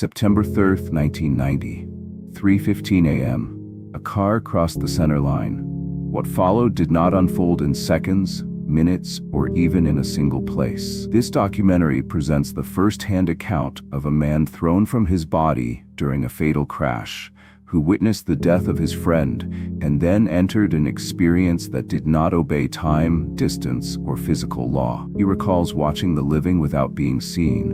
September 3rd, 1990, 3:15 a.m. A car crossed the center line. What followed did not unfold in seconds, minutes, or even in a single place. This documentary presents the first-hand account of a man thrown from his body during a fatal crash, who witnessed the death of his friend and then entered an experience that did not obey time, distance, or physical law. He recalls watching the living without being seen,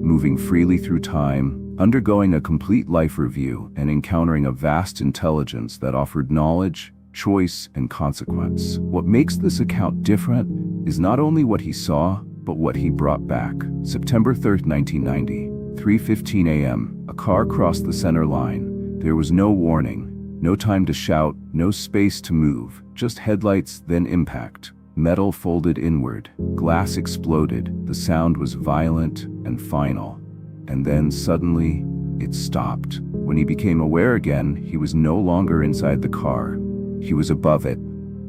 moving freely through time, undergoing a complete life review, and encountering a vast intelligence that offered knowledge, choice, and consequence. What makes this account different is not only what he saw, but what he brought back. September 3rd, 1990, 3:15 a.m. A car crossed the center line. There was no warning, no time to shout, no space to move, just headlights, then impact. Metal folded inward, glass exploded, the sound was violent and final. And then suddenly, it stopped. When he became aware again, he was no longer inside the car. He was above it.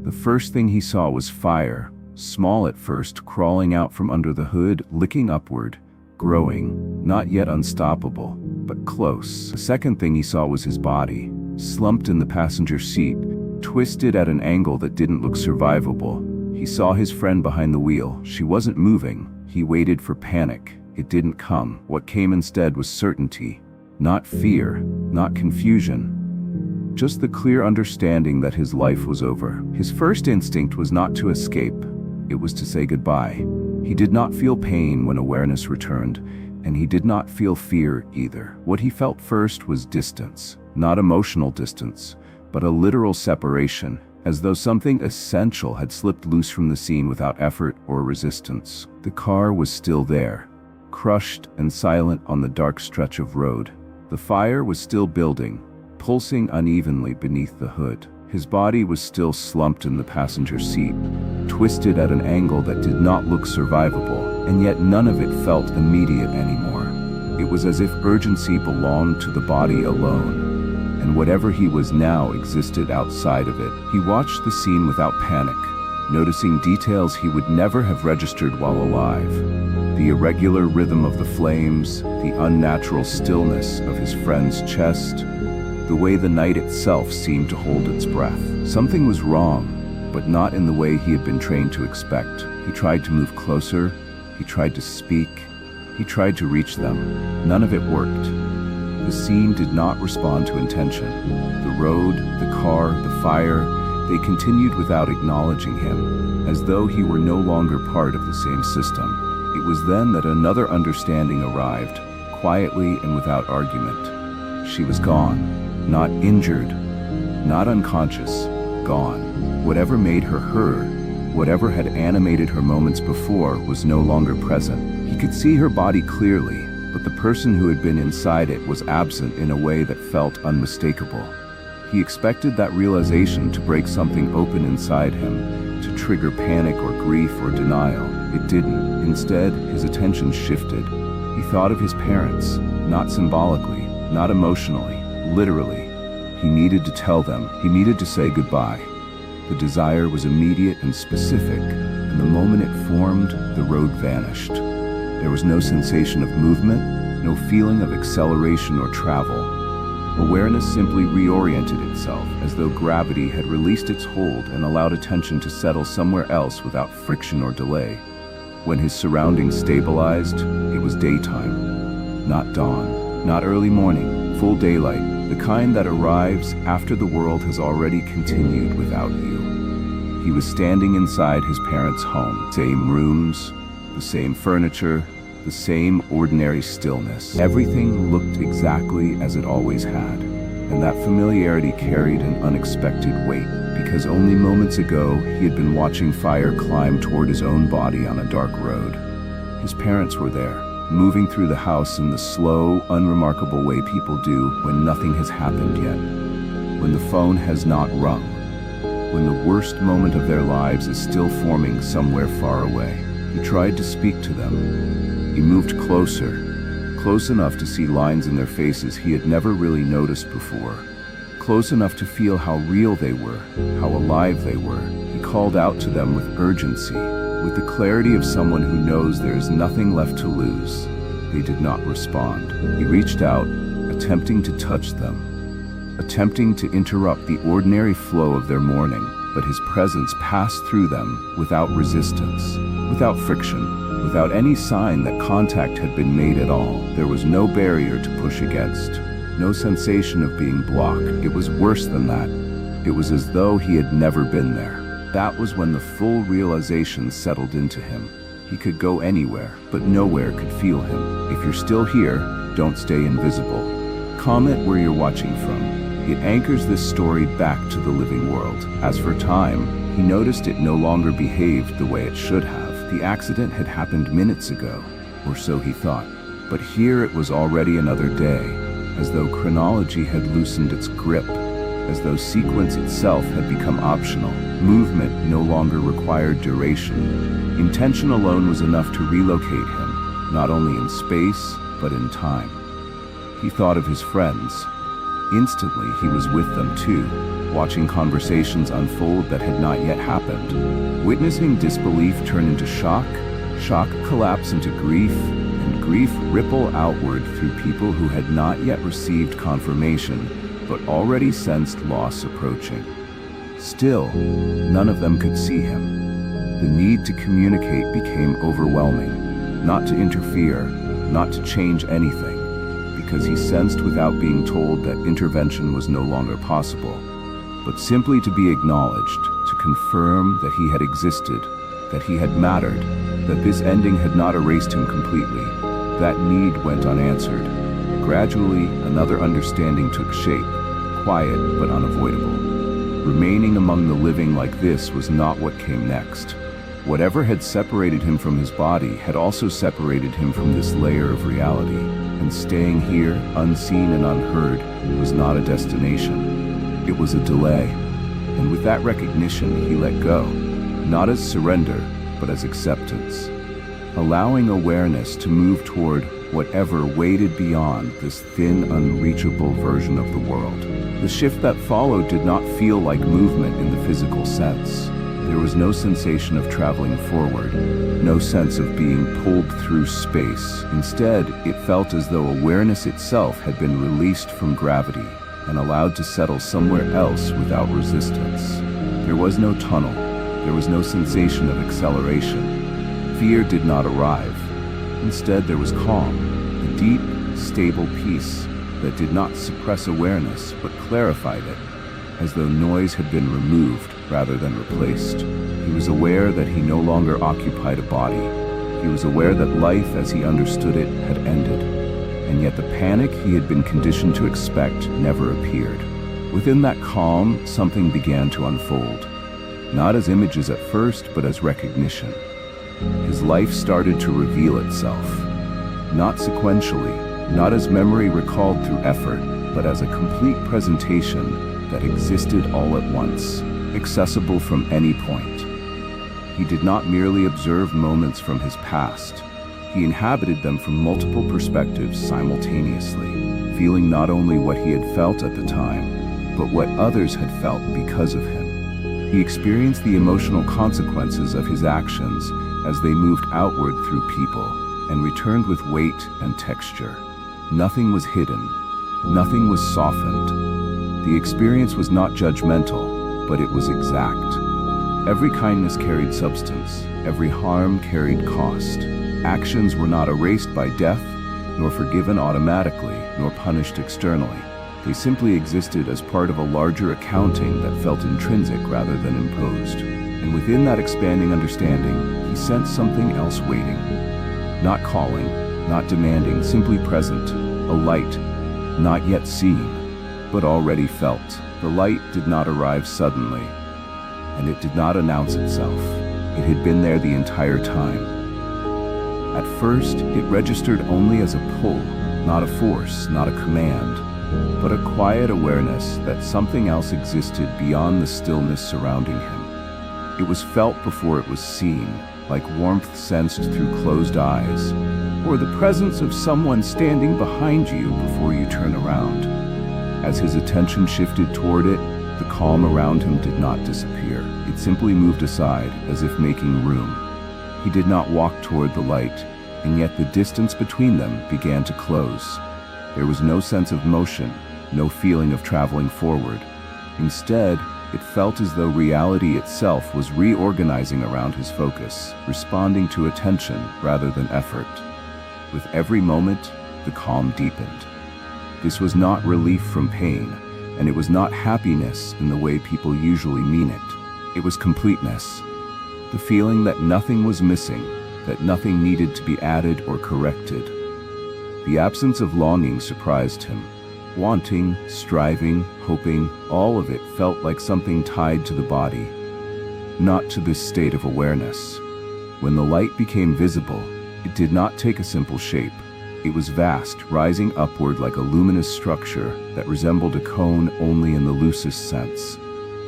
The first thing he saw was fire, small at first, crawling out from under the hood, licking upward, growing, not yet unstoppable, but close. The second thing he saw was his body, slumped in the passenger seat, twisted at an angle that didn't look survivable. He saw his friend behind the wheel. She wasn't moving. He waited for panic. It didn't come. What came instead was certainty. Not fear, not confusion. Just the clear understanding that his life was over. His first instinct was not to escape. It was to say goodbye. He did not feel pain when awareness returned, and he did not feel fear either. What he felt first was distance. Not emotional distance, but a literal separation, as though something essential had slipped loose from the scene without effort or resistance. The car was still there, crushed and silent on the dark stretch of road. The fire was still building, pulsing unevenly beneath the hood. His body was still slumped in the passenger seat, twisted at an angle that did not look survivable, and yet none of it felt immediate anymore. It was as if urgency belonged to the body alone, and whatever he was now existed outside of it. He watched the scene without panic, noticing details he would never have registered while alive. The irregular rhythm of the flames, the unnatural stillness of his friend's chest, the way the night itself seemed to hold its breath. Something was wrong, but not in the way he had been trained to expect. He tried to move closer, he tried to speak, he tried to reach them. None of it worked. The scene did not respond to intention. The road, the car, the fire, they continued without acknowledging him, as though he were no longer part of the same system. It was then that another understanding arrived, quietly and without argument. She was gone. Not injured, not unconscious, gone. Whatever made her her, whatever had animated her moments before, was no longer present. He could see her body clearly, but the person who had been inside it was absent in a way that felt unmistakable. He expected that realization to break something open inside him, to trigger panic or grief or denial. It didn't. Instead, his attention shifted. He thought of his parents, not symbolically, not emotionally, literally. He needed to tell them. He needed to say goodbye. The desire was immediate and specific, and the moment it formed, the road vanished. There was no sensation of movement, no feeling of acceleration or travel. Awareness simply reoriented itself, as though gravity had released its hold and allowed attention to settle somewhere else without friction or delay. When his surroundings stabilized, it was daytime, not dawn, not early morning, full daylight, the kind that arrives after the world has already continued without you. He was standing inside his parents' home. Same rooms, the same furniture, the same ordinary stillness. Everything looked exactly as it always had, and that familiarity carried an unexpected weight, because only moments ago he had been watching fire climb toward his own body on a dark road. His parents were there, moving through the house in the slow, unremarkable way people do when nothing has happened yet, when the phone has not rung, when the worst moment of their lives is still forming somewhere far away. He tried to speak to them. He moved closer, close enough to see lines in their faces he had never really noticed before, close enough to feel how real they were, how alive they were. He called out to them with urgency, with the clarity of someone who knows there is nothing left to lose. They did not respond. He reached out, attempting to touch them, attempting to interrupt the ordinary flow of their morning, but his presence passed through them without resistance, without friction, without any sign that contact had been made at all. There was no barrier to push against, no sensation of being blocked. It was worse than that. It was as though he had never been there. That was when the full realization settled into him. He could go anywhere, but nowhere could feel him. If you're still here, don't stay invisible. Comment where you're watching from. It anchors this story back to the living world. As for time, he noticed it no longer behaved the way it should have. The accident had happened minutes ago, or so he thought. But here it was already another day, as though chronology had loosened its grip, as though sequence itself had become optional. Movement no longer required duration. Intention alone was enough to relocate him, not only in space, but in time. He thought of his friends. Instantly, he was with them too, watching conversations unfold that had not yet happened. Witnessing disbelief turn into shock, shock collapse into grief, and grief ripple outward through people who had not yet received confirmation, but already sensed loss approaching. Still, none of them could see him. The need to communicate became overwhelming, not to interfere, not to change anything, because he sensed without being told that intervention was no longer possible, but simply to be acknowledged, to confirm that he had existed, that he had mattered, that this ending had not erased him completely. That need went unanswered. Gradually, another understanding took shape, quiet but unavoidable. Remaining among the living like this was not what came next. Whatever had separated him from his body had also separated him from this layer of reality, and staying here, unseen and unheard, was not a destination. It was a delay, and with that recognition he let go, not as surrender, but as acceptance, allowing awareness to move toward whatever waited beyond this thin, unreachable version of the world. The shift that followed did not feel like movement in the physical sense. There was no sensation of traveling forward, no sense of being pulled through space. Instead, it felt as though awareness itself had been released from gravity and allowed to settle somewhere else without resistance. There was no tunnel. There was no sensation of acceleration. Fear did not arrive. Instead, there was calm, a deep, stable peace that did not suppress awareness but clarified it, as though noise had been removed rather than replaced. He was aware that he no longer occupied a body. He was aware that life as he understood it had ended, and yet the panic he had been conditioned to expect never appeared. Within that calm, something began to unfold, not as images at first, but as recognition. His life started to reveal itself, not sequentially, not as memory recalled through effort, but as a complete presentation that existed all at once, accessible from any point. He did not merely observe moments from his past. He inhabited them from multiple perspectives simultaneously, feeling not only what he had felt at the time, but what others had felt because of him. He experienced the emotional consequences of his actions as they moved outward through people and returned with weight and texture. Nothing was hidden. Nothing was softened. The experience was not judgmental, but it was exact. Every kindness carried substance. Every harm carried cost. Actions were not erased by death, nor forgiven automatically, nor punished externally. They simply existed as part of a larger accounting that felt intrinsic rather than imposed. And within that expanding understanding, he sensed something else waiting. Not calling, not demanding, simply present. A light, not yet seen, but already felt. The light did not arrive suddenly, and it did not announce itself. It had been there the entire time. At first, it registered only as a pull, not a force, not a command, but a quiet awareness that something else existed beyond the stillness surrounding him. It was felt before it was seen, like warmth sensed through closed eyes, or the presence of someone standing behind you before you turn around. As his attention shifted toward it, the calm around him did not disappear. It simply moved aside, as if making room. He did not walk toward the light. and yet the distance between them began to close. There was no sense of motion, no feeling of traveling forward. Instead, it felt as though reality itself was reorganizing around his focus, responding to attention rather than effort. With every moment, the calm deepened. This was not relief from pain, and it was not happiness in the way people usually mean it. It was completeness. The feeling that nothing was missing, that nothing needed to be added or corrected. The absence of longing surprised him. Wanting, striving, hoping, all of it felt like something tied to the body, not to this state of awareness. When the light became visible, it did not take a simple shape. It was vast, rising upward like a luminous structure that resembled a cone only in the loosest sense,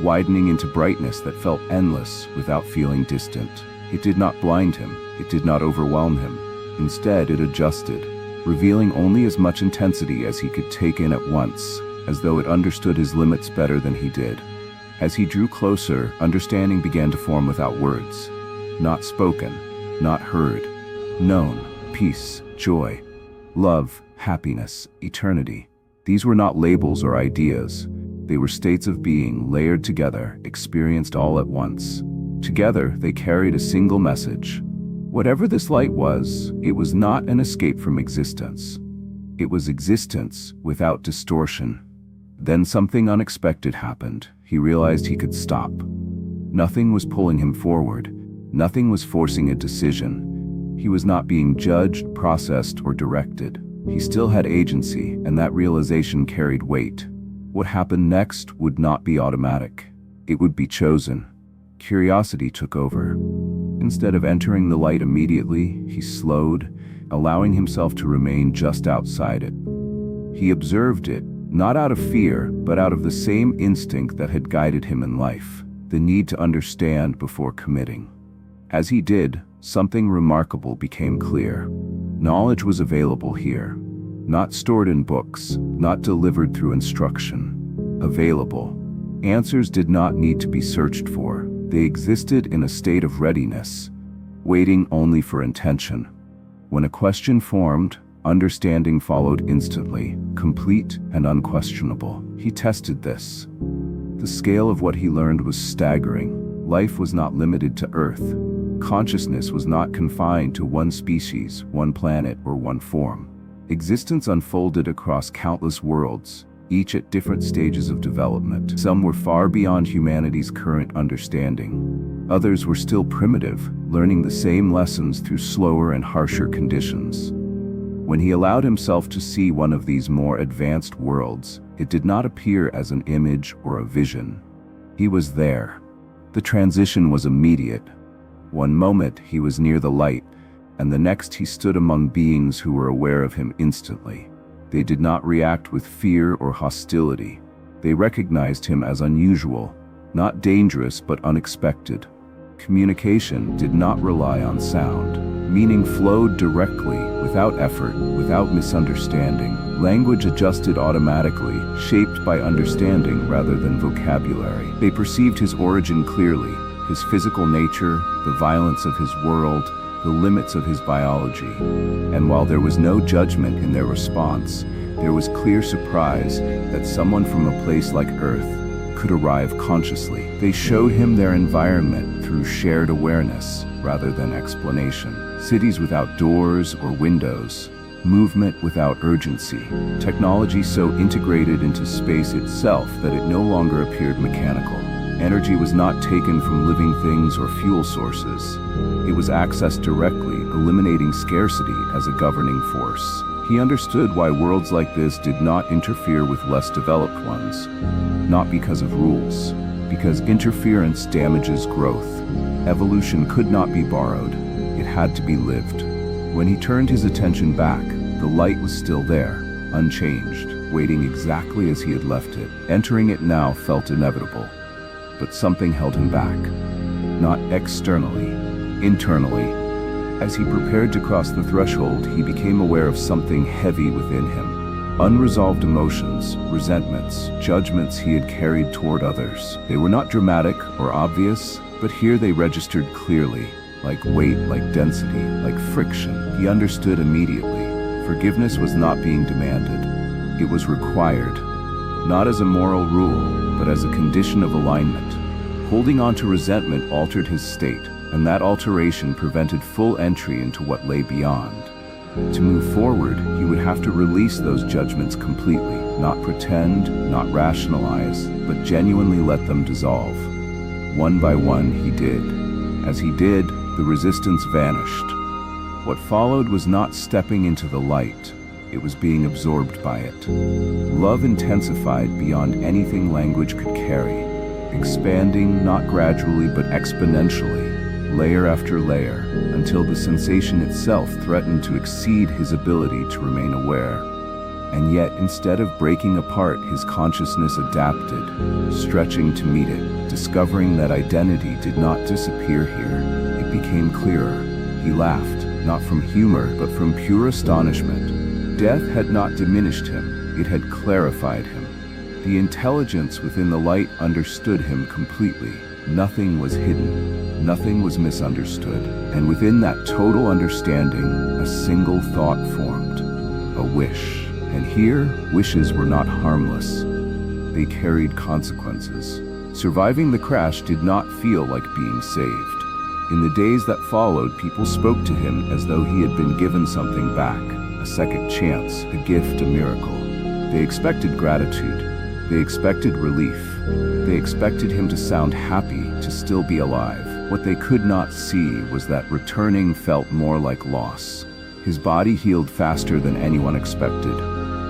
widening into brightness that felt endless without feeling distant. It did not blind him, it did not overwhelm him. Instead, it adjusted, revealing only as much intensity as he could take in at once, as though it understood his limits better than he did. As he drew closer, understanding began to form without words. Not spoken, not heard. Known, peace, joy, love, happiness, eternity. These were not labels or ideas. They were states of being layered together, experienced all at once. Together, they carried a single message. Whatever this light was, it was not an escape from existence. It was existence without distortion. Then something unexpected happened. He realized he could stop. Nothing was pulling him forward. Nothing was forcing a decision. He was not being judged, processed, or directed. He still had agency, and that realization carried weight. What happened next would not be automatic. It would be chosen. Curiosity took over. Instead of entering the light immediately, he slowed, allowing himself to remain just outside it. He observed it, not out of fear, but out of the same instinct that had guided him in life, the need to understand before committing. As he did, something remarkable became clear. Knowledge was available here, not stored in books, not delivered through instruction. Available. Answers did not need to be searched for. They existed in a state of readiness, waiting only for intention. When a question formed, understanding followed instantly, complete and unquestionable. He tested this. The scale of what he learned was staggering. Life was not limited to Earth. Consciousness was not confined to one species, one planet, or one form. Existence unfolded across countless worlds, each at different stages of development. Some were far beyond humanity's current understanding. Others were still primitive, learning the same lessons through slower and harsher conditions. When he allowed himself to see one of these more advanced worlds, it did not appear as an image or a vision. He was there. The transition was immediate. One moment he was near the light, and the next he stood among beings who were aware of him instantly. They did not react with fear or hostility. They recognized him as unusual, not dangerous but unexpected. Communication did not rely on sound. Meaning flowed directly, without effort, without misunderstanding. Language adjusted automatically, shaped by understanding rather than vocabulary. They perceived his origin clearly, his physical nature, the violence of his world, the limits of his biology. And while there was no judgment in their response, there was clear surprise that someone from a place like Earth could arrive consciously. They showed him their environment through shared awareness rather than explanation. Cities without doors or windows, movement without urgency, technology so integrated into space itself that it no longer appeared mechanical. Energy was not taken from living things or fuel sources. It was accessed directly, eliminating scarcity as a governing force. He understood why worlds like this did not interfere with less developed ones. Not because of rules, because interference damages growth. Evolution could not be borrowed. It had to be lived. When he turned his attention back, the light was still there, unchanged, waiting exactly as he had left it. Entering it now felt inevitable. But something held him back. Not externally, internally. As he prepared to cross the threshold, he became aware of something heavy within him. Unresolved emotions, resentments, judgments he had carried toward others. They were not dramatic or obvious, but here they registered clearly, like weight, like density, like friction. He understood immediately. Forgiveness was not being demanded. It was required, not as a moral rule, but as a condition of alignment. Holding on to resentment altered his state, and that alteration prevented full entry into what lay beyond. To move forward, he would have to release those judgments completely, not pretend, not rationalize, but genuinely let them dissolve. One by one, he did. As he did, the resistance vanished. What followed was not stepping into the light, it was being absorbed by it. Love intensified beyond anything language could carry, expanding not gradually but exponentially, layer after layer, until the sensation itself threatened to exceed his ability to remain aware. And yet, instead of breaking apart, his consciousness adapted, stretching to meet it, discovering that identity did not disappear here. It became clearer. He laughed, not from humor, but from pure astonishment. Death had not diminished him, it had clarified him. The intelligence within the light understood him completely. Nothing was hidden, nothing was misunderstood, and within that total understanding, a single thought formed, a wish. And here, wishes were not harmless. They carried consequences. Surviving the crash did not feel like being saved. In the days that followed, people spoke to him as though he had been given something back, a second chance, a gift, a miracle. They expected gratitude. They expected relief. They expected him to sound happy, to still be alive. What they could not see was that returning felt more like loss. His body healed faster than anyone expected.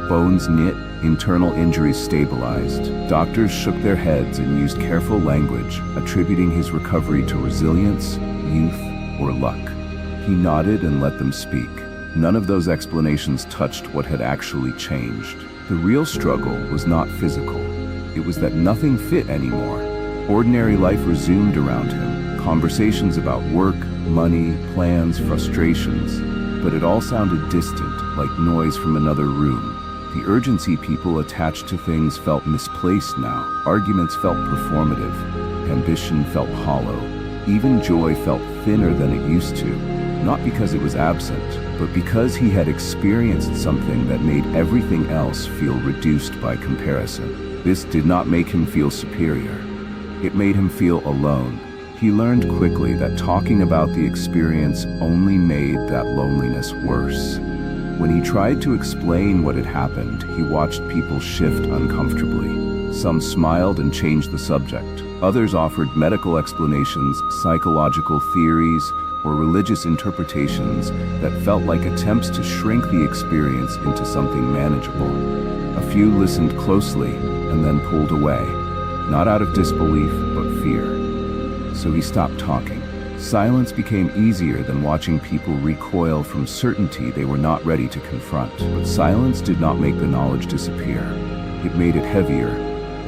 Bones knit, internal injuries stabilized. Doctors shook their heads and used careful language, attributing his recovery to resilience, youth, or luck. He nodded and let them speak. None of those explanations touched what had actually changed. The real struggle was not physical. It was that nothing fit anymore. Ordinary life resumed around him. Conversations about work, money, plans, frustrations. But it all sounded distant, like noise from another room. The urgency people attached to things felt misplaced now. Arguments felt performative. Ambition felt hollow. Even joy felt thinner than it used to. Not because it was absent, but because he had experienced something that made everything else feel reduced by comparison. This did not make him feel superior. It made him feel alone. He learned quickly that talking about the experience only made that loneliness worse. When he tried to explain what had happened, he watched people shift uncomfortably. Some smiled and changed the subject. Others offered medical explanations, psychological theories, or religious interpretations that felt like attempts to shrink the experience into something manageable. A few listened closely and then pulled away, not out of disbelief, but fear. So he stopped talking. Silence became easier than watching people recoil from certainty they were not ready to confront. But silence did not make the knowledge disappear. It made it heavier.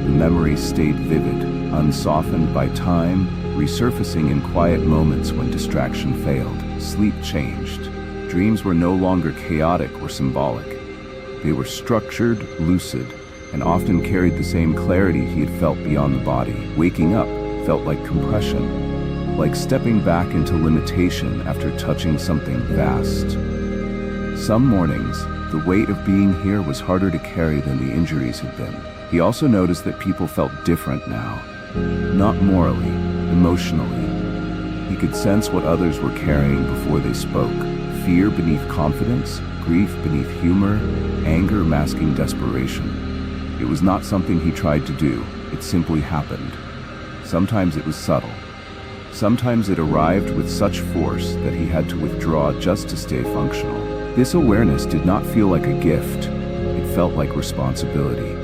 The memory stayed vivid, unsoftened by time, resurfacing in quiet moments when distraction failed. Sleep changed. Dreams were no longer chaotic or symbolic. They were structured, lucid, and often carried the same clarity he had felt beyond the body. Waking up felt like compression, like stepping back into limitation after touching something vast. Some mornings, the weight of being here was harder to carry than the injuries had been. He also noticed that people felt different now. Not morally, emotionally. He could sense what others were carrying before they spoke. Fear beneath confidence, grief beneath humor, anger masking desperation. It was not something he tried to do, it simply happened. Sometimes it was subtle. Sometimes it arrived with such force that he had to withdraw just to stay functional. This awareness did not feel like a gift, it felt like responsibility.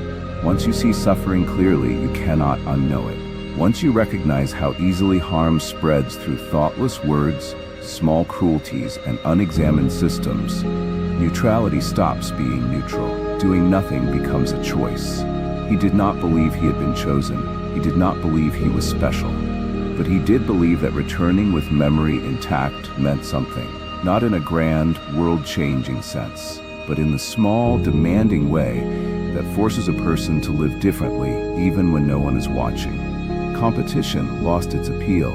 Once you see suffering clearly, you cannot unknow it. Once you recognize how easily harm spreads through thoughtless words, small cruelties, and unexamined systems, neutrality stops being neutral. Doing nothing becomes a choice. He did not believe he had been chosen. He did not believe he was special. But he did believe that returning with memory intact meant something. Not in a grand, world-changing sense, but in the small, demanding way that forces a person to live differently even when no one is watching. Competition lost its appeal.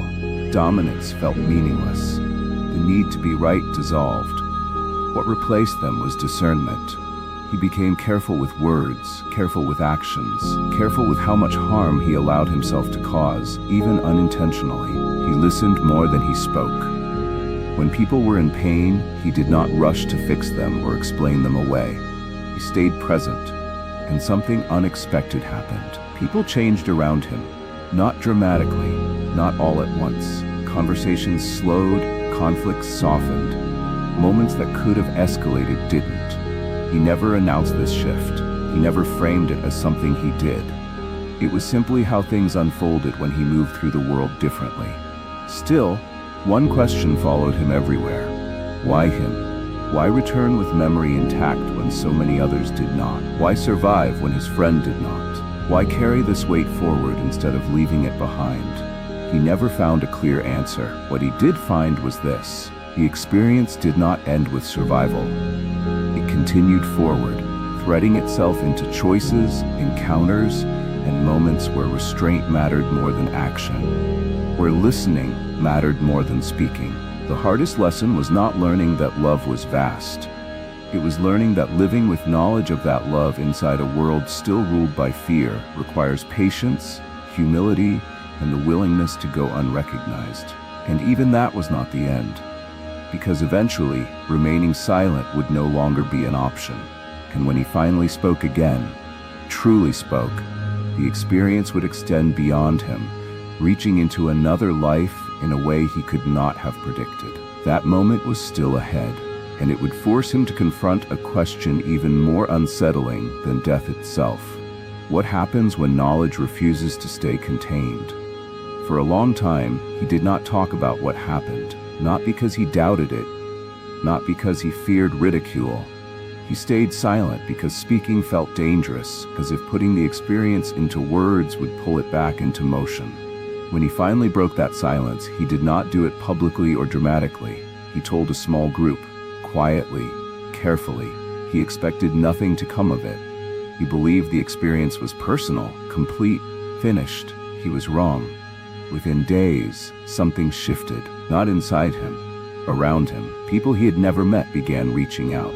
Dominance felt meaningless. The need to be right dissolved. What replaced them was discernment. He became careful with words, careful with actions, careful with how much harm he allowed himself to cause, even unintentionally. He listened more than he spoke. When people were in pain, he did not rush to fix them or explain them away. He stayed present, and something unexpected happened. People changed around him, not dramatically, not all at once. Conversations slowed, conflicts softened. Moments that could have escalated didn't. He never announced this shift. He never framed it as something he did. It was simply how things unfolded when he moved through the world differently. Still, one question followed him everywhere. Why him? Why return with memory intact when so many others did not? Why survive when his friend did not? Why carry this weight forward instead of leaving it behind? He never found a clear answer. What he did find was this: the experience did not end with survival. It continued forward, threading itself into choices, encounters, and moments where restraint mattered more than action, where listening mattered more than speaking. The hardest lesson was not learning that love was vast. It was learning that living with knowledge of that love inside a world still ruled by fear requires patience, humility, and the willingness to go unrecognized. And even that was not the end, because eventually, remaining silent would no longer be an option. And when he finally spoke again, truly spoke, the experience would extend beyond him, reaching into another life in a way he could not have predicted. That moment was still ahead, and it would force him to confront a question even more unsettling than death itself. What happens when knowledge refuses to stay contained? For a long time, he did not talk about what happened, not because he doubted it, not because he feared ridicule. He stayed silent because speaking felt dangerous, as if putting the experience into words would pull it back into motion. When he finally broke that silence, he did not do it publicly or dramatically. He told a small group, quietly, carefully. He expected nothing to come of it. He believed the experience was personal, complete, finished. He was wrong. Within days, something shifted, not inside him, around him. People he had never met began reaching out.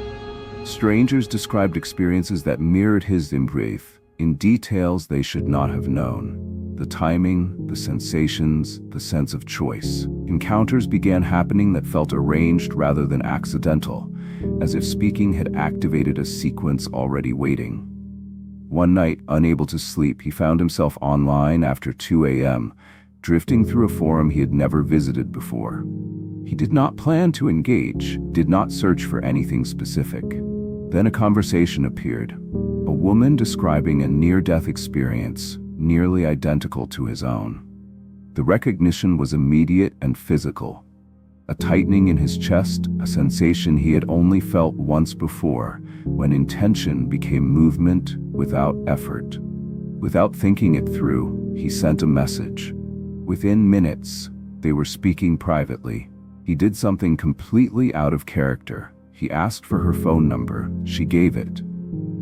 Strangers described experiences that mirrored his in brief, in details they should not have known. The timing, the sensations, the sense of choice. Encounters began happening that felt arranged rather than accidental, as if speaking had activated a sequence already waiting. One night, unable to sleep, he found himself online after 2 a.m., drifting through a forum he had never visited before. He did not plan to engage, did not search for anything specific. Then a conversation appeared, a woman describing a near-death experience, nearly identical to his own. The recognition was immediate and physical. A tightening in his chest, a sensation he had only felt once before, when intention became movement without effort. Without thinking it through, he sent a message. Within minutes, they were speaking privately. He did something completely out of character. He asked for her phone number. She gave it.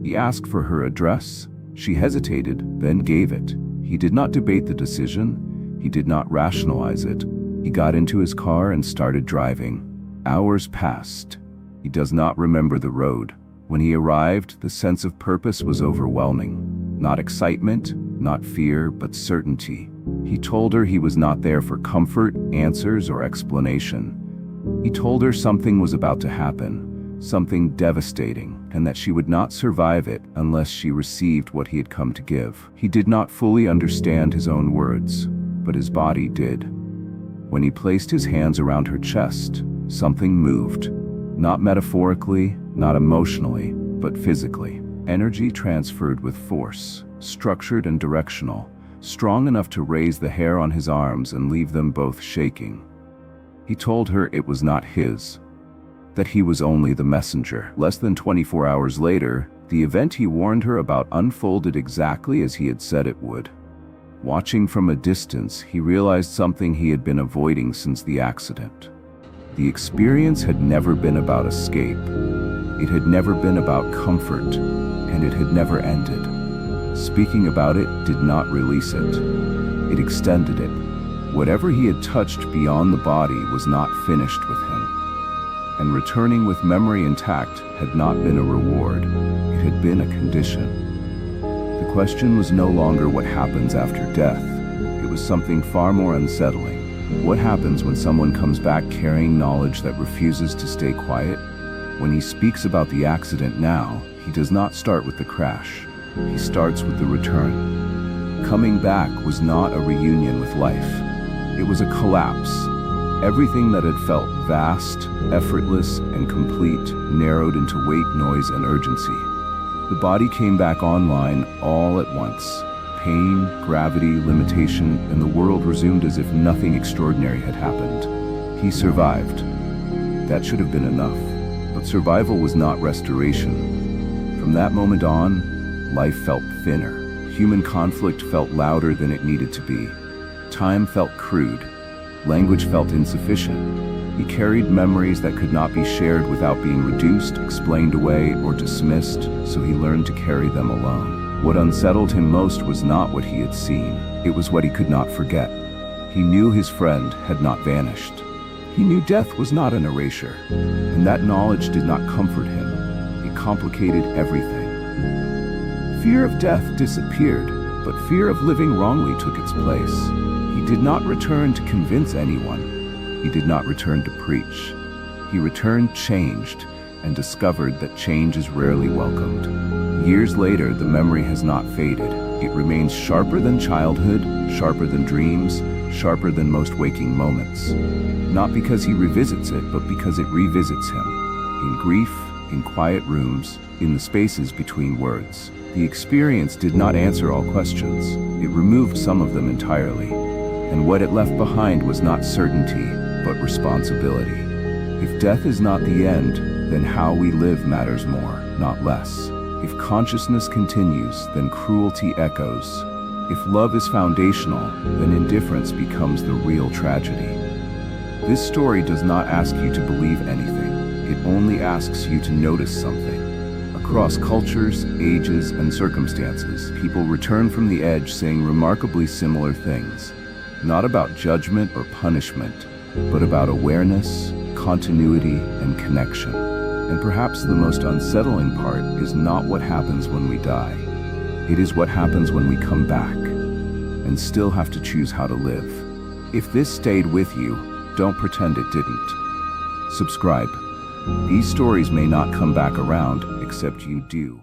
He asked for her address. She hesitated, then gave it. He did not debate the decision. He did not rationalize it. He got into his car and started driving. Hours passed. He does not remember the road. When he arrived, the sense of purpose was overwhelming. Not excitement, not fear, but certainty. He told her he was not there for comfort, answers, or explanation. He told her something was about to happen, something devastating, and that she would not survive it unless she received what he had come to give. He did not fully understand his own words, but his body did. When he placed his hands around her chest, something moved. Not metaphorically, not emotionally, but physically. Energy transferred with force, structured and directional, strong enough to raise the hair on his arms and leave them both shaking. He told her it was not his, that he was only the messenger. Less than 24 hours later, the event he warned her about unfolded exactly as he had said it would. Watching from a distance, he realized something he had been avoiding since the accident. The experience had never been about escape. It had never been about comfort, and it had never ended. Speaking about it did not release it. It extended it. Whatever he had touched beyond the body was not finished with him. and returning with memory intact had not been a reward, it had been a condition. The question was no longer what happens after death. It was something far more unsettling. What happens when someone comes back carrying knowledge that refuses to stay quiet? When he speaks about the accident now, he does not start with the crash. He starts with the return. Coming back was not a reunion with life. It was a collapse. Everything that had felt vast, effortless, and complete narrowed into weight, noise, and urgency. The body came back online all at once. Pain, gravity, limitation, and the world resumed as if nothing extraordinary had happened. He survived. That should have been enough. But survival was not restoration. From that moment on, life felt thinner. Human conflict felt louder than it needed to be. Time felt crude. Language felt insufficient. He carried memories that could not be shared without being reduced, explained away, or dismissed, so he learned to carry them alone. What unsettled him most was not what he had seen. It was what he could not forget. He knew his friend had not vanished. He knew death was not an erasure, and that knowledge did not comfort him. It complicated everything. Fear of death disappeared, but fear of living wrongly took its place. He did not return to convince anyone. He did not return to preach. He returned changed and discovered that change is rarely welcomed. Years later, the memory has not faded. It remains sharper than childhood, sharper than dreams, sharper than most waking moments. Not because he revisits it, but because it revisits him. In grief, in quiet rooms, in the spaces between words. The experience did not answer all questions. It removed some of them entirely. And what it left behind was not certainty, but responsibility. If death is not the end, then how we live matters more, not less. If consciousness continues, then cruelty echoes. If love is foundational, then indifference becomes the real tragedy. This story does not ask you to believe anything. It only asks you to notice something. Across cultures, ages, and circumstances, people return from the edge saying remarkably similar things. Not about judgment or punishment, but about awareness, continuity, and connection. And perhaps the most unsettling part is not what happens when we die. It is what happens when we come back, and still have to choose how to live. If this stayed with you, don't pretend it didn't. Subscribe. These stories may not come back around, except you do.